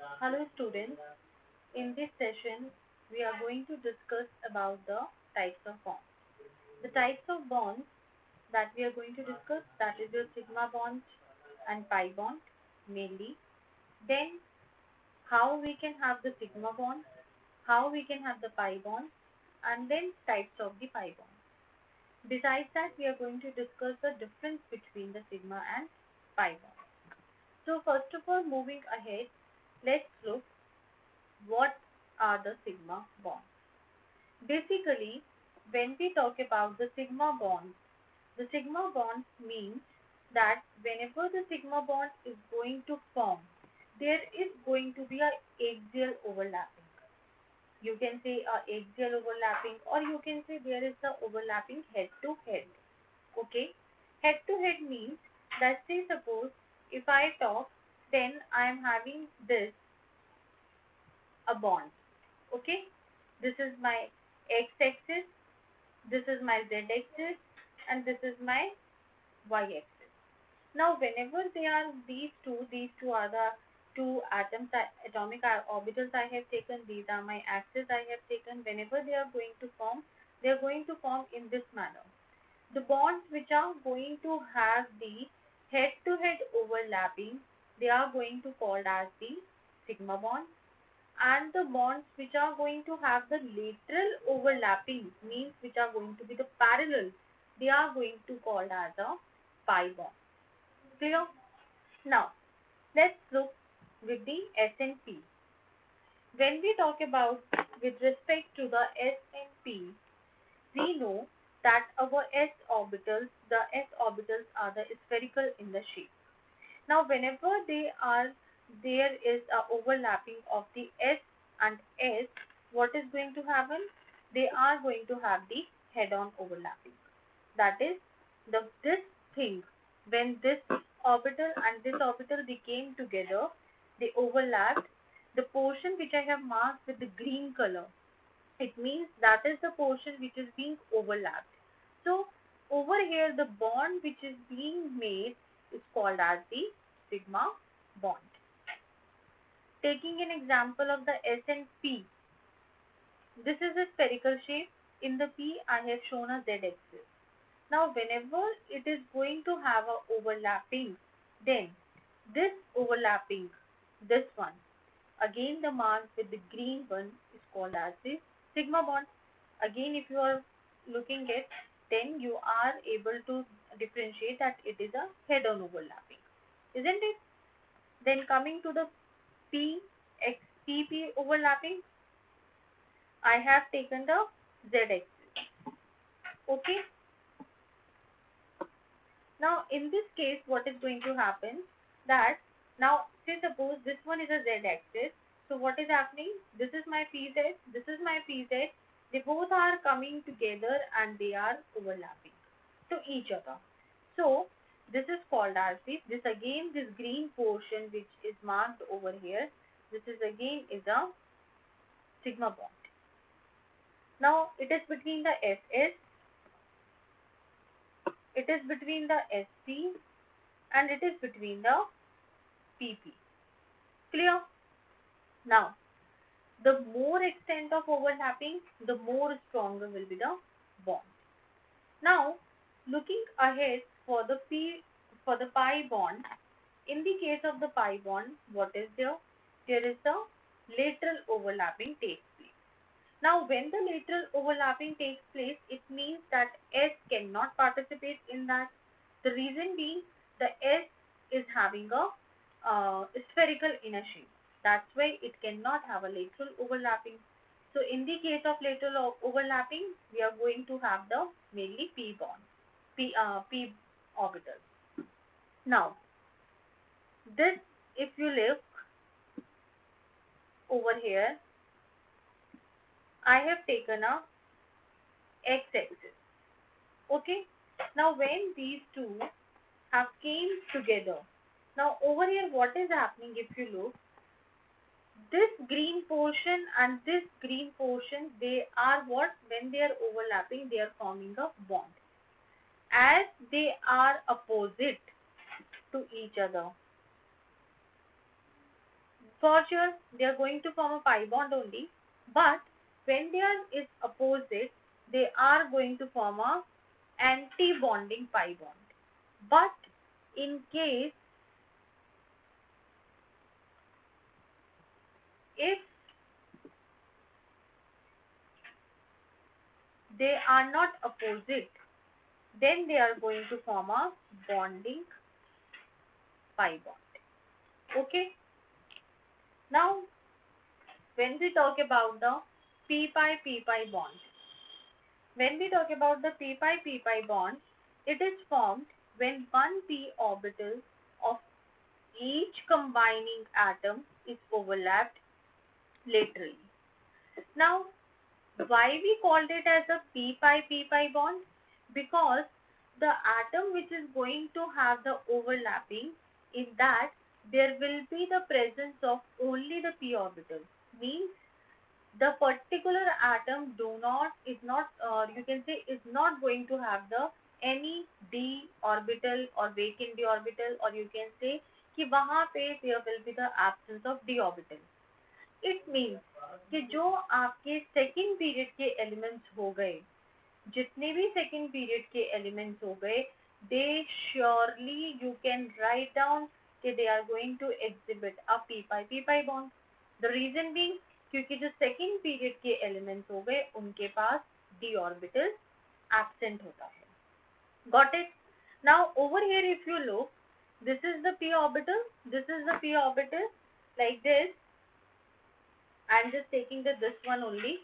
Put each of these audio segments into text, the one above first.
Hello students, in this session we are going to discuss about the types of bonds. The types of bonds that we are going to discuss, that is your sigma bond and pi bond mainly. Then how we can have the sigma bond, how we can have the pi bond, and then types of the pi bond. Besides that, we are going to discuss the difference between the sigma and pi bond. So first of all, moving ahead, let's look what are the sigma bonds. Basically, when we talk about the sigma bonds means that whenever the sigma bond is going to form, there is going to be a axial overlapping. You can say a axial overlapping, or you can say there is the overlapping head to head. Okay, head to head means that, say suppose if I talk, then I am having this a bond. Okay, this is my x axis, this is my z axis, and this is my y axis. Now whenever they are these two are the two atomic orbitals I have taken, these are my axes I have taken. Whenever they are going to form, they are going to form in this manner. The bonds which are going to have the head to head overlapping, they are going to called as the sigma bond, and the bonds which are going to have the lateral overlapping, means which are going to be the parallel, they are going to called as a pi bond. Clear? Now let's look with the S and P. When we talk about with respect to the S and P, we know that our s orbitals are the spherical in the shape. Now whenever there is a overlapping of the S and S, what is going to happen? They are going to have the head-on overlapping. That is, this thing, when this orbital and this orbital they came together, they overlapped. The portion which I have marked with the green color, it means that is the portion which is being overlapped. So over here the bond which is being made is called as the sigma bond. Taking an example of the S and P, this is a spherical shape. In the P I have shown a Z axis. Now whenever it is going to have a overlapping, then this overlapping, this one, again the mark with the green one is called as the sigma bond. Again, if you are looking at, then you are able to differentiate that it is a head-on overlapping, isn't it? Then coming to the P X P P overlapping, I have taken the Z axis. Okay. Now in this case, what is going to happen? That now say suppose this one is a Z axis. So what is happening? This is my PZ. This is my PZ. They both are coming together and they are overlapping to each other. So this is called as this again, this green portion which is marked over here, this is again is a sigma bond. Now it is between the SS, it is between the SP, and it is between the PP. Clear? Now the more extent of overlapping, the more stronger will be the bond. Now looking ahead for the pi bond, in the case of the pi bond, what is there? There is the lateral overlapping takes place. Now when the lateral overlapping takes place, it means that S cannot participate in that. The reason being, the S is having a spherical inner shape. That's why it cannot have a lateral overlapping. So in the case of lateral overlapping, we are going to have the mainly p bond, p orbitals. Now this, if you look over here, I have taken a x-axis. Okay. Now when these two have came together, now over here what is happening? If you look, this green portion and this green portion, they are what? When they are overlapping, they are forming a bond. As they are opposite to each other, For sure, they are going to form a pi bond only, but when they are is opposite, they are going to form a anti-bonding pi bond. But in case if they are not opposite, then they are going to form a bonding pi bond. Okay. Now, when we talk about the p pi bond, when we talk about the p pi bond, it is formed when one p orbital of each combining atom is overlapped laterally. Now, why we called it as a p pi bond? Because the atom which is going to have the overlapping, in that there will be the presence of only the p orbital. Means the particular atom do not is not you can say is not going to have the any d orbital or vacant d orbital, or you can say कि वहाँ पे there will be the absence of d orbital. It means कि जो आपके second period के elements हो गए, जितने भी सेकंड पीरियड के एलिमेंट्स हो गए, they surely you can write down कि they are going to exhibit a P pi bond. The reason being क्योंकि जो सेकंड पीरियड के एलिमेंट्स हो गए उनके पास डी ऑर्बिटल एब्सेंट होता है. Got it? Now over here if you look, this is the p orbital, this is the p orbital, like this. I'm just taking this one only.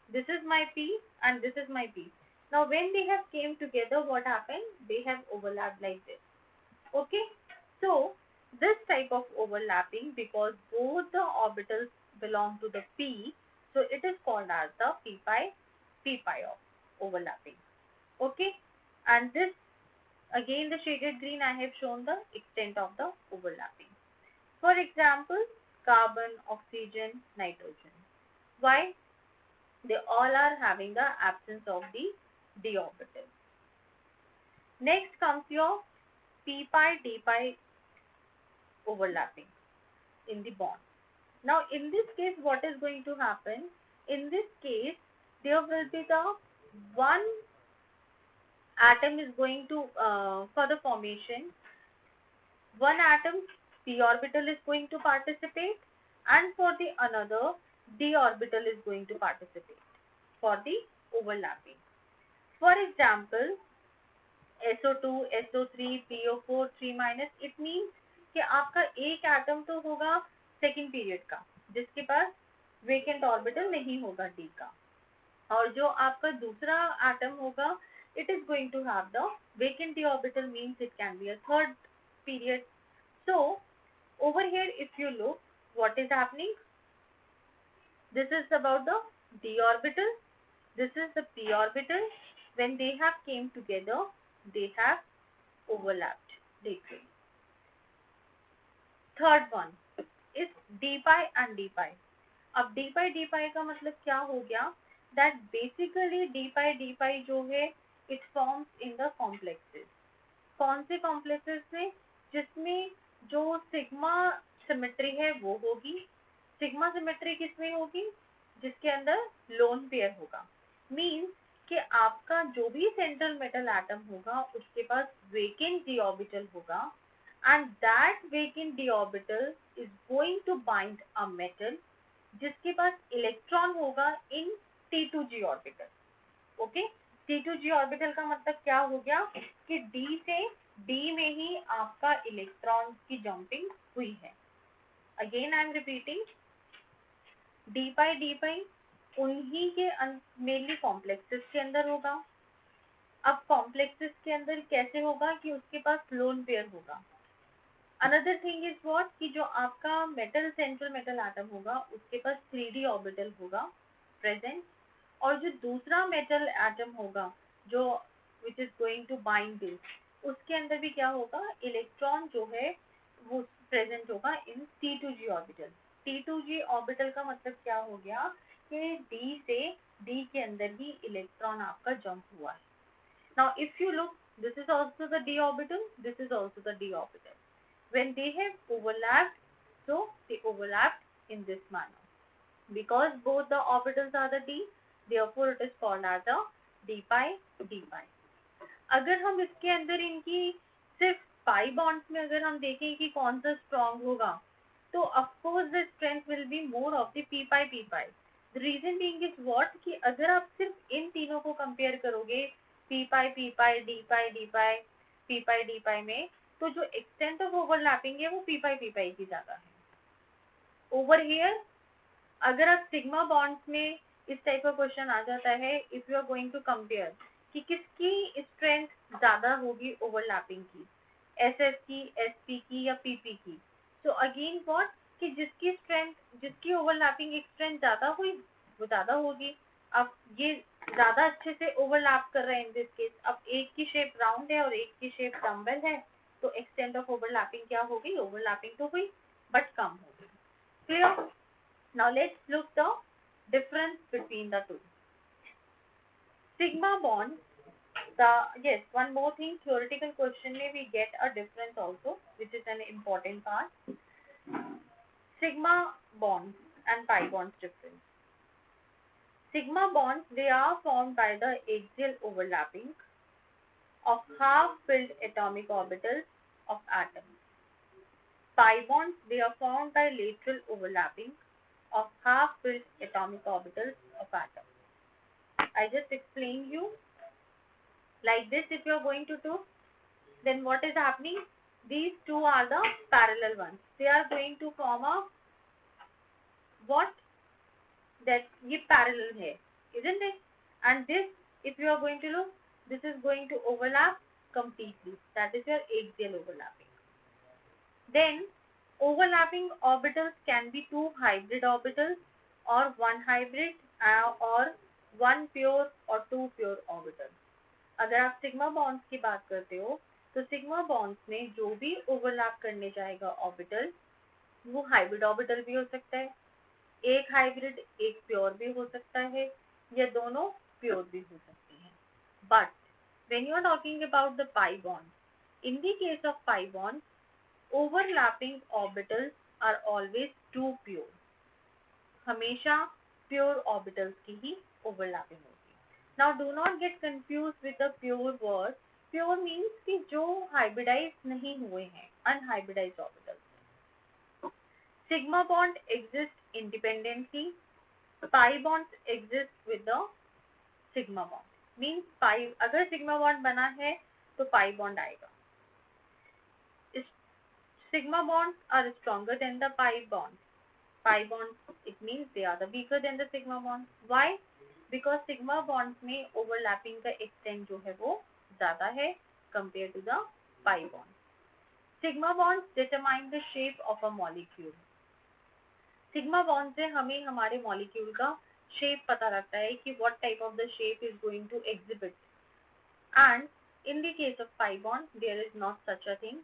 This is my P and this is my P. Now when they have came together, what happened? They have overlapped like this. Okay. So this type of overlapping, because both the orbitals belong to the P, so it is called as the P pi of overlapping. Okay. And this again the shaded green, I have shown the extent of the overlapping. For example, carbon, oxygen, nitrogen. Why? They all are having the absence of the d orbital. Next comes your p pi d pi overlapping in the bond. Now in this case, what is going to happen? In this case, there will be the one atom is going to for the formation, one atom p orbital is going to participate, and for the another d orbital is going to participate for the overlapping. For example, SO2, SO3, PO4, 3 minus, it means कि आपका एक atom तो होगा second period का जिसके पास vacant orbital नहीं होगा d का, और जो आपका दूसरा एटम होगा it is going to have the vacant d orbital, means it can be a third period. So over here if you look, what is happening? This is about the d orbital, this is the p orbital. When they have came together, they have overlapped laterally. Third one is d pi and d pi. अब d pi का मतलब क्या हो गया? That basically d pi जो है it forms in the complexes. कौन से complexes में? जिसमें जो सिग्मा सिमेट्री है वो होगी. सिग्मा सिमेट्री किसमें होगी? जिसके अंदर लोन पेयर होगा. मीन्स कि आपका जो भी सेंट्रल मेटल एटम होगा उसके पास वेकेंट d ऑर्बिटल होगा, and that vacant d orbital is going to bind a metal जिसके पास इलेक्ट्रॉन होगा in T2g orbital. Okay, T2g orbital का मतलब क्या हो गया कि D से D में ही आपका इलेक्ट्रॉन की जंपिंग हुई है. Again I am repeating, d pi उन्हीं के मेनली कॉम्प्लेक्सेस के अंदर होगा. अब कॉम्प्लेक्सेस के अंदर कैसे होगा कि उसके पास लोन पेयर होगा. अनदर थिंग इज व्हाट कि जो आपका मेटल सेंट्रल मेटल एटम होगा उसके पास 3d ऑर्बिटल होगा प्रेजेंट, और जो दूसरा मेटल एटम होगा जो which is going to bind this, उसके अंदर भी क्या होगा? इलेक्ट्रॉन जो है वो प्रेजेंट होगा इन T2g ऑर्बिटल. T2g ऑर्बिटल का मतलब क्या हो गया कि D से D के अंदर ही इलेक्ट्रॉन आपका जंप हुआ है. Now if you look, this is also the d orbital, this is also the d orbital. When they have overlapped, so they overlapped in this manner. Because both the orbitals are the d, therefore it is called as a d pi d pi. अगर हम इसके अंदर इनकी सिर्फ pi bonds में अगर हम देखें कि कौन सा स्ट्रॉन्ग होगा, तो of course the strength will be more of the P pi. The reason being is what कि अगर आप सिर्फ इन तीनों को कंपेयर करोगे पी पाई डी पाई में, तो जो एक्सटेंट ऑफ ओवरलैपिंग है वो पी पाई की ज्यादा है. ओवर हियर अगर आप सिग्मा बॉन्ड्स में इस टाइप का क्वेश्चन आ जाता है, if you are going to compare कि किसकी स्ट्रेंथ ज्यादा होगी ओवरलैपिंग की, एसएस की, एसपी की या पीपी की, तो अगेन व्हाट कि जिसकी ओवरलैपिंग एक स्ट्रेंथ ज्यादा हुई वो ज्यादा होगी. अब ये ज्यादा अच्छे से ओवरलैप कर रहे हैं इन दिस केस. अब एक की शेप राउंड है और एक की शेप डम्बल है, तो एक्सटेंट ऑफ ओवरलैपिंग क्या होगी, ओवरलैपिंग तो हुई बट कम होगी. Clear? Now let's look the difference between the two. Sigma bond, yes, one more thing, theoretical question may we get a difference also, which is an important part. Sigma bonds and pi bonds difference. Sigma bonds, they are formed by the axial overlapping of half-filled atomic orbitals of atoms. Pi bonds, they are formed by lateral overlapping of half-filled atomic orbitals of atoms. I just explained you like this. If you are going to do, then what is happening? These two are the parallel ones. They are going to form a what? That ये parallel है, isn't it? And this, if you are going to look, this is going to overlap completely. That is your axial overlapping. Then overlapping orbitals can be two hybrid orbitals or one hybrid or one pure or two pure orbitals. अगर आप sigma bonds की बात करते हो, तो sigma bonds में जो भी ओवरलैप करने जाएगा ऑर्बिटल, वो हाइब्रिड ऑर्बिटल भी हो सकता है, एक हाइब्रिड एक प्योर भी हो सकता है, या दोनों प्योर भी हो सकती हैं. But when you are talking about the pi bond, in the case of pi bond, overlapping orbitals are always two pure. हमेशा pure orbitals की ही overlapping होगी. Now do not get confused with the pure word. Pure means कि जो hybridized नहीं हुए हैं, unhybridized orbitals. Sigma bond exists independently. Pi bonds exist with the sigma bond. Means pi, अगर sigma bond बना है तो pi bond आएगा. Sigma bonds are stronger than the pi bonds. Pi bonds, it means they are the weaker than the sigma bonds. Why? Because sigma bonds में overlapping का extent जो है वो ज़्यादा है compared to the pi bonds. Sigma bonds determine the shape of a molecule. Sigma bonds से हमें हमारे molecule का shape पता लगता है कि what type of the shape is going to exhibit. And in the case of pi bond, there is not such a thing.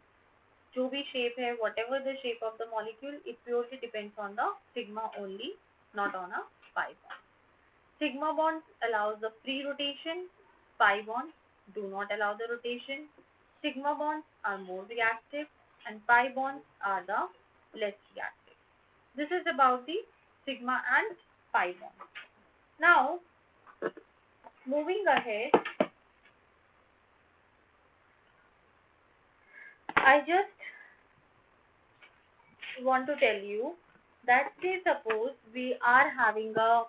जो भी shape है, whatever the shape of the molecule, it purely depends on the sigma only, not on a pi bond. Sigma bonds allows the free rotation, pi bonds do not allow the rotation. Sigma bonds are more reactive and pi bonds are the less reactive. This is about the sigma and pi bonds. Now, moving ahead, I just want to tell you that say suppose we are having a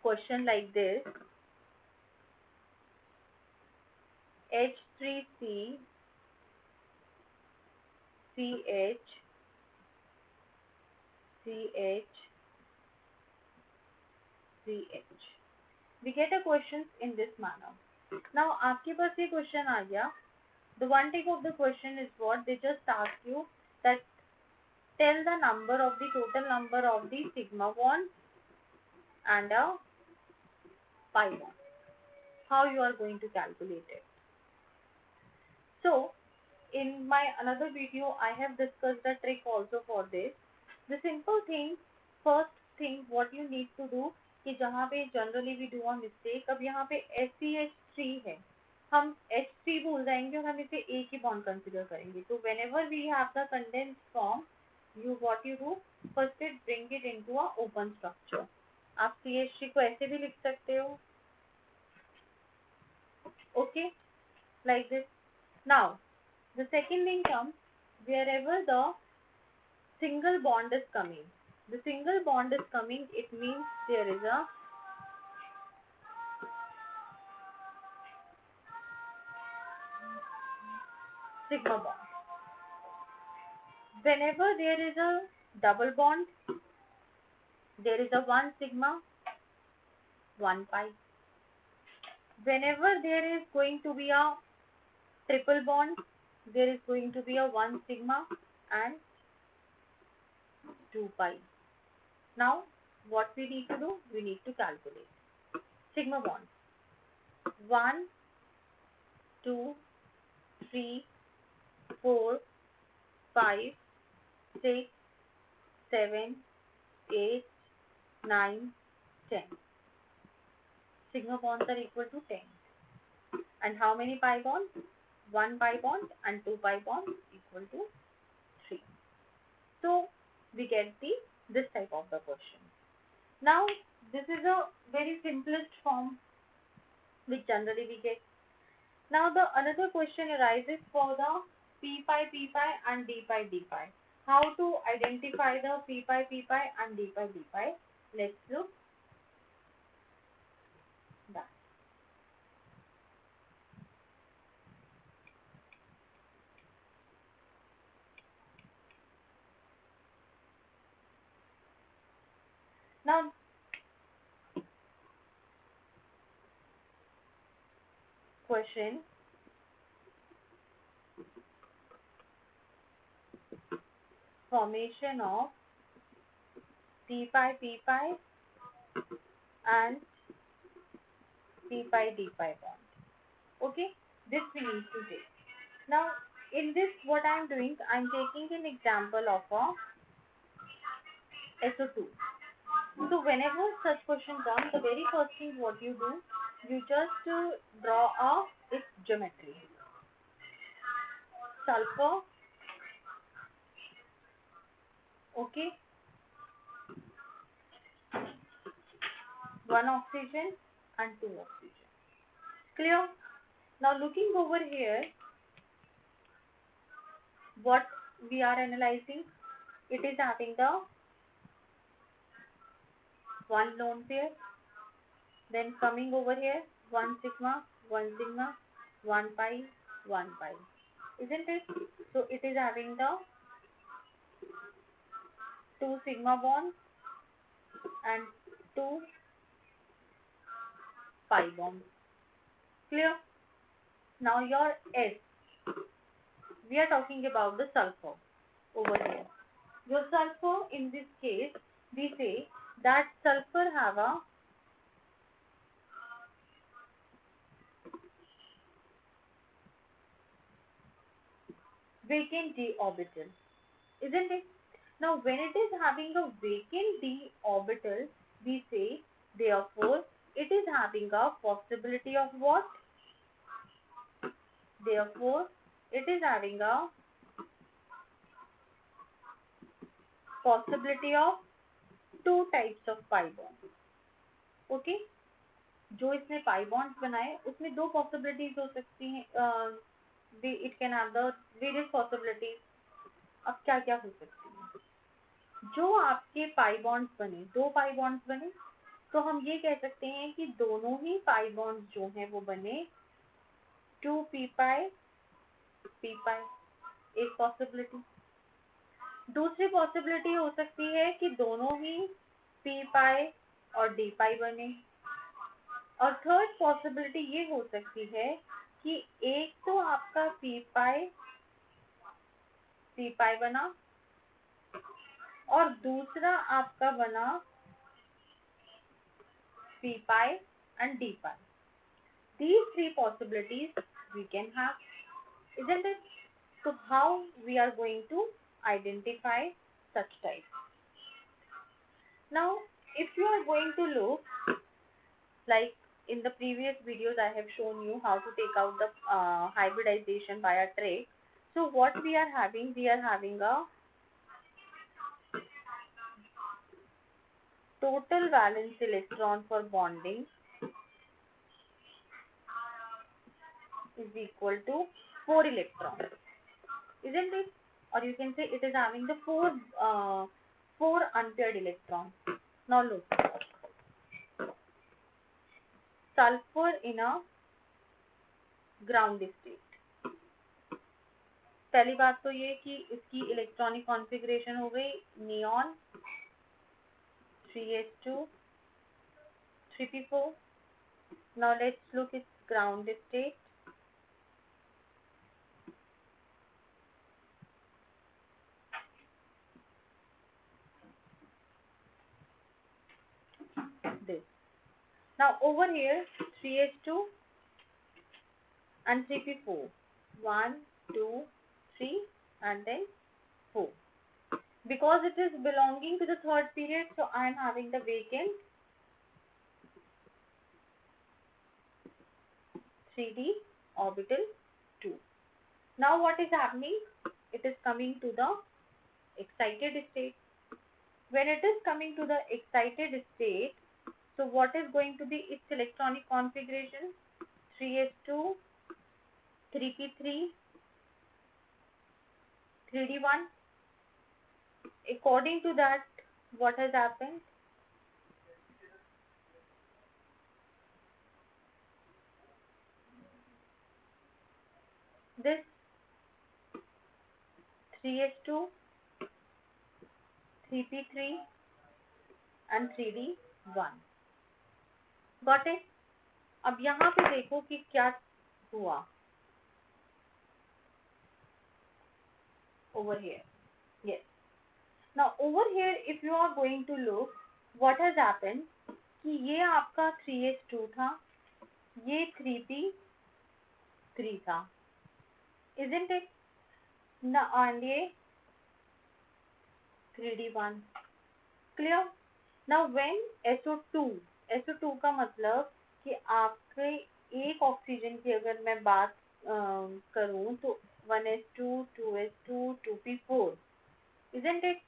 question like this, H3C CH CH CH. We get a question in this manner. Now आपके पास ये question आ गया. The one take of the question is what they just ask you that tell the number of the total number of the sigma bond and a pi bond. How you are going to calculate it? So in my another video I have discussed the trick also for this. The simple thing, first thing what you need to do कि जहाँ पे generally we do a mistake, अब यहाँ पे SCH3 है, हम H3 भूल जाएंगे और हम इसे एक ही bond consider करेंगे. तो whenever we have the condensed form, You what you do, first it bring it into a open structure. आप CH3 को ऐसे भी लिख सकते हो, okay, like this. Now the second thing comes wherever the single bond is coming. The single bond is coming, it means there is a sigma bond. Whenever there is a double bond, there is a 1 sigma, 1 pi. Whenever there is going to be a triple bond, there is going to be a 1 sigma and 2 pi. Now, what we need to do? We need to calculate. Sigma bond. 1, 2, 3, 4, 5, 6, 7, 8, 9, 10. Sigma bonds are equal to 10. And how many pi bonds? 1 pi bond and 2 pi bonds equal to 3. So we get this type of the question. Now this is a very simplest form which generally we get. Now the another question arises for the p pi and d pi. How to identify the p pi and d pi? Let's look that. Now question, formation of p pi and p pi d pi bond. Okay, this we need to take. Now in this what I am doing, I am taking an example of a SO2. So whenever such question comes, the very first thing what you do, you just draw its geometry. Sulfur, okay, 1 oxygen and 2 oxygen. Clear? Now looking over here, what we are analyzing, it is having the 1 lone pair. Then coming over here, 1 sigma, 1 pi, 1 pi. Isn't it? So it is having the 2 sigma bonds and 2 pi bonds. Clear? Now your S, we are talking about the sulfur over here. Your sulfur in this case, we say that sulfur have a vacant d orbital, isn't it? Now when it is having a vacant d orbital, we say therefore it is having a possibility of what? Therefore it is having a possibility of 2 types of pi bonds. Okay, जो इसने pi bonds बनाए उसमें 2 possibilities हो सकती हैं. It can have the various possibilities. अब क्या क्या हो सकती है? जो आपके पाई बॉन्ड्स बने, 2 पाई बॉन्ड्स बने, तो हम ये कह सकते हैं कि दोनों ही पाई बॉन्ड्स जो हैं वो बने 2 पी पाई, एक पॉसिबिलिटी. दूसरी पॉसिबिलिटी हो सकती है कि दोनों ही पी पाई और डी पाई बने. और थर्ड पॉसिबिलिटी ये हो सकती है कि एक तो आपका पी पाई बना और दूसरा आपका बना p pi and d pi. These 3 possibilities we can have, isn't it? So how we are going to identify such types? Now if you are going to look, like in the previous videos I have shown you how to take out the hybridization by a trig. So what we are having a total valence electron for bonding is equal to 4 electrons, isn't it? Or you can say it is having the four unpaired electrons. Now look, sulfur in a ground state. पहली बात तो ये कि इसकी electronic configuration हो गई neon 3s2 3p4. Now let's look its ground state. This. Now over here 3s2 and 3p4. 1, 2, 3 and then 4. Because it is belonging to the third period, so I am having the vacant 3d orbital 2. Now what is happening? It is coming to the excited state. When it is coming to the excited state, so what is going to be its electronic configuration? 3s2, 3p3, 3d1. According to that, what has happened? This 3s2, 3p3 and 3d1. Got it? अब यहाँ पे देखो कि क्या हुआ. Over here. Yes. Now over here if you are going to look what has happened कि ये आपका 3s2 था, ये 3p3 था, isn't it? Now and ये 3d1. Clear? Now when SO2 का मतलब कि आपके एक ऑक्सीजन की अगर मैं बात करूं तो 1s2 2s2 2p4, isn't it?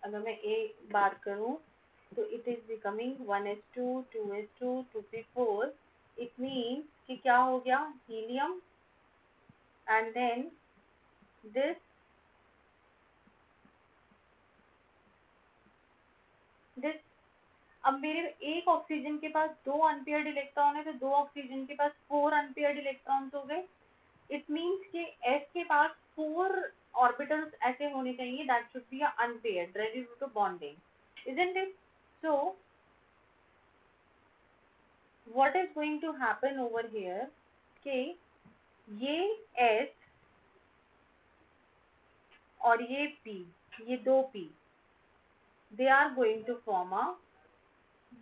अगर मैं एक बात करूं तो it is becoming 1s2 2s2 2p4. It means कि क्या हो गया helium and then this अब मेरे एक ऑक्सीजन के पास 2 अनपेयर्ड इलेक्ट्रॉन है तो 2 ऑक्सीजन के पास 4 अनपेयर्ड इलेक्ट्रॉन्स हो गए. इट मीन्स कि S के पास 4 ऑर्बिटल्स ऐसे होने चाहिए that should be unpaired ready to bonding, isn't it? So what is going to happen over here कि ये S और ये P, ये दो P, they are going to form a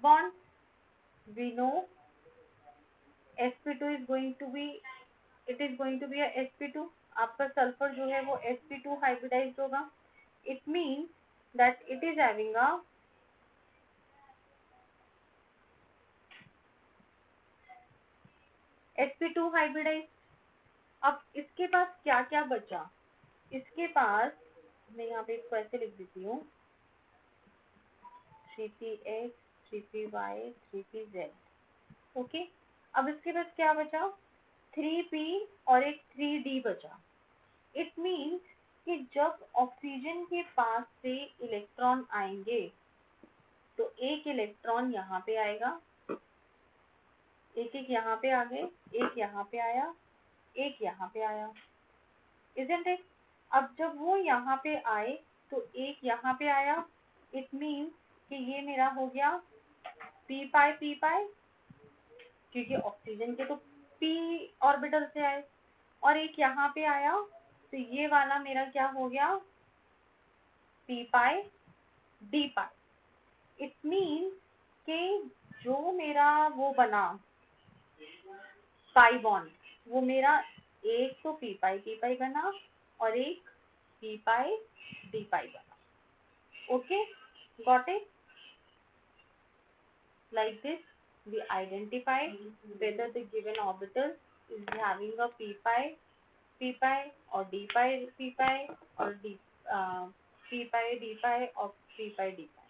bond. We know sp2 is going to be, it is going to be a sp2. आपका sulphur जो है वो sp2 हाइब्रिडाइज्ड होगा. It means that it is having a sp2 hybridised. अब इसके पास क्या क्या बचा? इसके पास मैं यहाँ पे इसको ऐसे लिख देती हूँ 3px 3py 3pz. ओके. अब इसके पास क्या बचा? 3p और एक 3d बचा. इट मीन्स कि जब ऑक्सीजन के पास से इलेक्ट्रॉन आएंगे तो एक इलेक्ट्रॉन यहाँ पे आएगा, एक एक यहाँ पे आ गए, एक यहाँ पे आया, एक यहाँ पे आया, isn't it? अब जब वो यहाँ पे आए तो एक यहाँ पे आया. इट मीन्स कि ये मेरा हो गया p पाई क्योंकि ऑक्सीजन के तो p ऑर्बिटल से आए, और एक यहाँ पे आया तो ये वाला मेरा क्या हो गया p pi d pi. It means कि जो मेरा वो बना पाई बॉन्ड वो मेरा एक तो p पाई बना और एक p पाई d पाई बना. Okay, got it? Like this we identified whether the given orbital is having a p pi P pi or D pi P pi or P pi D pi or P pi D pi.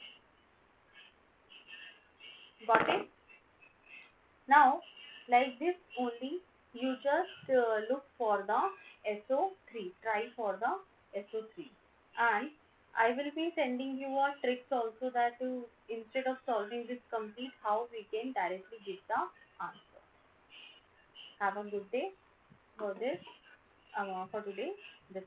Got it? Now, like this only, you just look for the SO3. Try for the SO3. And I will be sending you a tricks also that instead of solving this complete, how we can directly get the answer. Have a good day for this for today. This